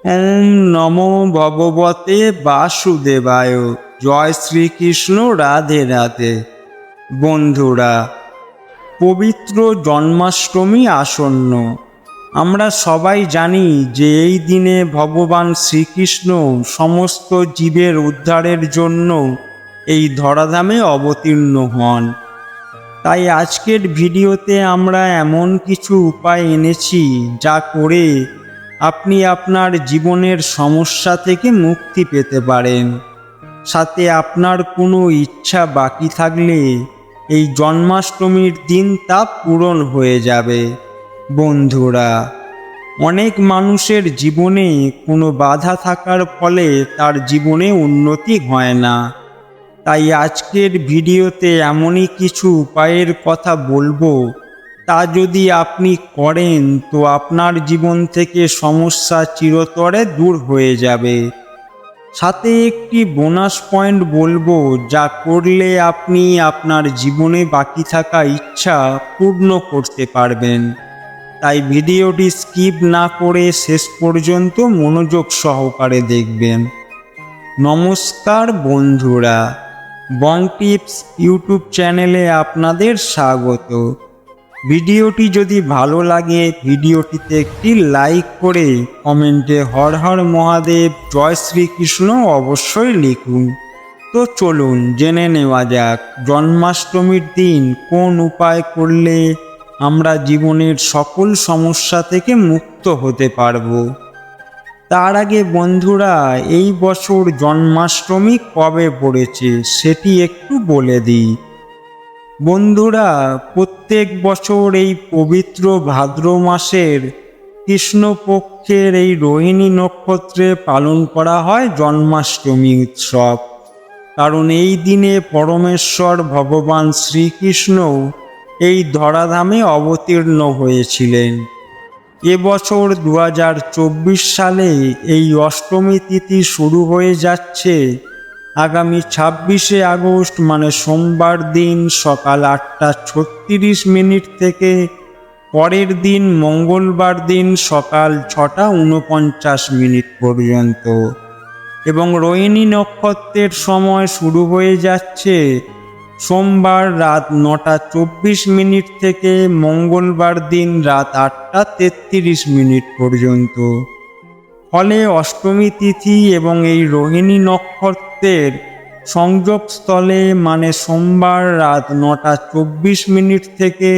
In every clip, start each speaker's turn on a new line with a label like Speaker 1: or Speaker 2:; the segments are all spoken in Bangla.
Speaker 1: ওম নমো ভগবতে বাসুদেবায়। জয় শ্রীকৃষ্ণ। রাধে রাধে। বন্ধুরা, পবিত্র জন্মাষ্টমী আসন্ন। আমরা সবাই জানি যে এই দিনে ভগবান শ্রীকৃষ্ণ সমস্ত জীবের উদ্ধারের জন্য এই ধরাধামে অবতীর্ণ হন। তাই আজকের ভিডিওতে আমরা এমন কিছু উপায় এনেছি যা করে আপনি আপনার জীবনের সমস্যা থেকে মুক্তি পেতে পারেন। সাথে আপনার কোনো ইচ্ছা বাকি থাকলে এই জন্মাষ্টমীর দিন তা পূরণ হয়ে যাবে। বন্ধুরা, অনেক মানুষের জীবনে কোনো বাধা থাকার ফলে তার জীবনে উন্নতি হয় না। তাই আজকের ভিডিওতে এমনই কিছু উপায়ের কথা বলবো, তা যদি আপনি করেন তো আপনার জীবন থেকে সমস্যা চিরতরে দূর হয়ে যাবে। সাথে একটি বোনাস পয়েন্ট বলবো, যা করলে আপনি আপনার জীবনে বাকি থাকা ইচ্ছা পূর্ণ করতে পারবেন। তাই ভিডিওটি স্কিপ না করে শেষ পর্যন্ত মনোযোগ সহকারে দেখবেন। নমস্কার বন্ধুরা, বং টিপস ইউটিউব চ্যানেলে আপনাদের স্বাগত। ভিডিওটি যদি ভালো লাগে ভিডিওটিতে একটি লাইক করে কমেন্টে হর হর মহাদেব জয় শ্রীকৃষ্ণ অবশ্যই লিখুন। তো চলুন জেনে নেওয়া যাক জন্মাষ্টমীর দিন কোন উপায় করলে আমরা জীবনের সকল সমস্যা থেকে মুক্ত হতে পারব। তার আগে বন্ধুরা, এই বছর জন্মাষ্টমী কবে পড়েছে সেটি একটু বলে দিই। বন্ধুরা, প্রত্যেক বছর এই পবিত্র ভাদ্র মাসের কৃষ্ণপক্ষের এই রোহিণী নক্ষত্রে পালন করা হয় জন্মাষ্টমী উৎসব। কারণ এই দিনে পরমেশ্বর ভগবান শ্রীকৃষ্ণ এই ধরাধামে অবতীর্ণ হয়েছিলেন। এবছর 2024 সালে এই অষ্টমী তিথি শুরু হয়ে যাচ্ছে আগামী 26শে আগস্ট মানে সোমবার দিন সকাল 8:36 থেকে পরের দিন মঙ্গলবার দিন সকাল 6:49 পর্যন্ত। এবং রোহিণী নক্ষত্রের সময় শুরু হয়ে যাচ্ছে সোমবার রাত 9:24 থেকে মঙ্গলবার দিন রাত 8:33 পর্যন্ত। ফলে অষ্টমী তিথি এবং এই রোহিণী নক্ষত্রের সংযোগস্থলে মানে সোমবার রাত 9:24 থেকে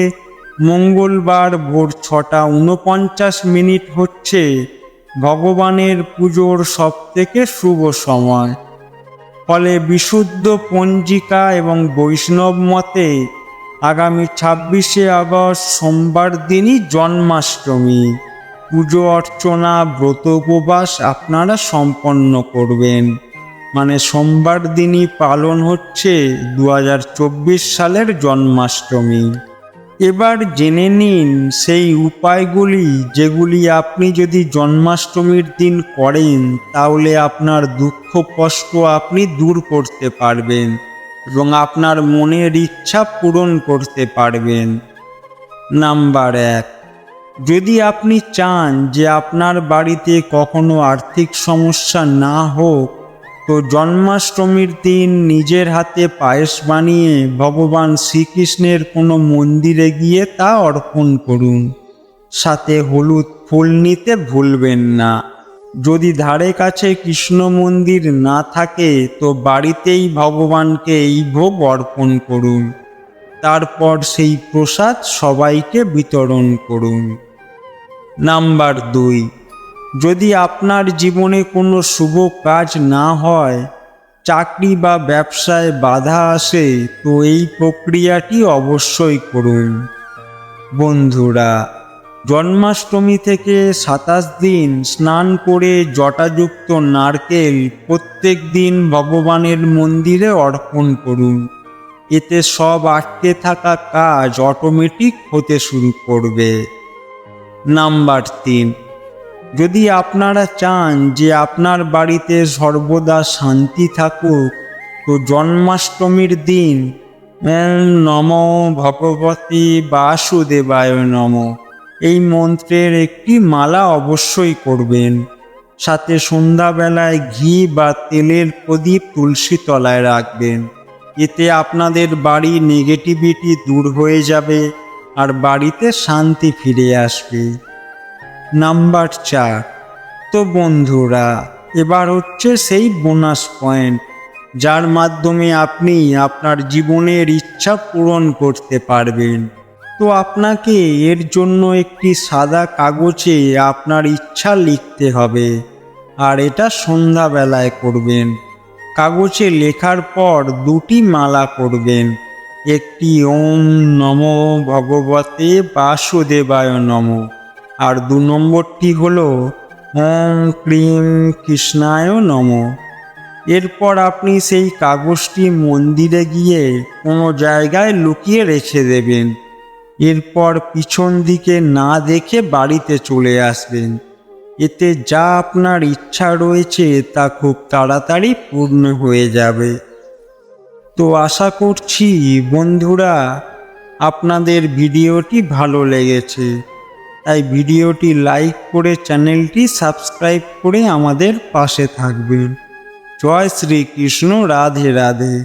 Speaker 1: মঙ্গলবার ভোর 6:49 হচ্ছে ভগবানের পুজোর সবথেকে শুভ সময়। ফলে বিশুদ্ধ পঞ্জিকা এবং বৈষ্ণব মতে আগামী 26শে আগস্ট সোমবার দিনই জন্মাষ্টমী। পুজো অর্চনা ব্রত উপবাস আপনারা সম্পন্ন করবেন। মানে সোমবার দিনই পালন হচ্ছে 2024 সালের জন্মাষ্টমী। এবার জেনে নিন সেই উপায়গুলি যেগুলি আপনি যদি জন্মাষ্টমীর দিন করেন তাহলে আপনার দুঃখ কষ্ট আপনি দূর করতে পারবেন এবং আপনার মনের ইচ্ছা পূরণ করতে পারবেন। নাম্বার 1, যদি আপনি চান যে আপনার বাড়িতে কখনো আর্থিক সমস্যা না হোক তো জন্মাষ্টমীর দিন নিজের হাতে পায়েস বানিয়ে ভগবান শ্রীকৃষ্ণের কোনো মন্দিরে গিয়ে তা অর্পণ করুন। সাথে হলুদ ফুল নিতে ভুলবেন না। যদি ধারে কাছে কৃষ্ণ মন্দির না থাকে তো বাড়িতেই ভগবানকে এই ভোগ অর্পণ করুন। তারপর সেই প্রসাদ সবাইকে বিতরণ করুন। নাম্বার 2, যদি আপনার জীবনে কোনো শুভ কাজ না হয়, চাকরি বা ব্যবসায় বাধা আসে তো এই প্রক্রিয়াটি অবশ্যই করুন। বন্ধুরা, জন্মাষ্টমী থেকে 27 দিন স্নান করে জটাযুক্ত নারকেল প্রত্যেক দিন ভগবানের মন্দিরে অর্পণ করুন। এতে সব আটকে থাকা কাজ অটোমেটিক হতে শুরু করবে। নাম্বার 3, যদি আপনারা চান যে আপনার বাড়িতে সর্বদা শান্তি থাকুক তো জন্মাষ্টমীর দিন ওম নমো ভগবতে বাসুদেবায় নমঃ এই মন্ত্রের একটি মালা অবশ্যই করবেন। সাথে সন্ধ্যাবেলায় ঘি বা তেলের প্রদীপ তুলসী তলায় রাখবেন। এতে আপনাদের বাড়ি নেগেটিভিটি দূর হয়ে যাবে আর বাড়িতে শান্তি ফিরে আসবে। নাম্বার 4। তো বন্ধুরা, এবার হচ্ছে সেই বোনাস পয়েন্ট, যার মাধ্যমে আপনি আপনার জীবনের ইচ্ছা পূরণ করতে পারবেন। তো আপনাকে এর জন্য একটি সাদা কাগজে আপনার ইচ্ছা লিখতে হবে, আর এটা সন্ধ্যাবেলায় করবেন। কাগজে লেখার পর 2টি মালা করবেন। একটি ওম নমো ভগবতে বাসুদেবায় নমঃ, আর 2 নম্বরটি হলো ওম ক্রিম কৃষ্ণায় নমঃ। এরপর আপনি সেই কাগজটি মন্দিরে গিয়ে কোনো জায়গায় লুকিয়ে রেখে দেবেন। এরপর পিছন দিকে না দেখে বাড়িতে চলে আসবেন। এতে যা আপনার ইচ্ছা রয়েছে তা খুব তাড়াতাড়ি পূর্ণ হয়ে যাবে। তো আশা করছি বন্ধুরা আপনাদের ভিডিওটি ভালো লেগেছে, তাই ভিডিওটি লাইক করে চ্যানেলটি সাবস্ক্রাইব করে আমাদের পাশে থাকবেন। জয় শ্রীকৃষ্ণ, রাধে রাধে।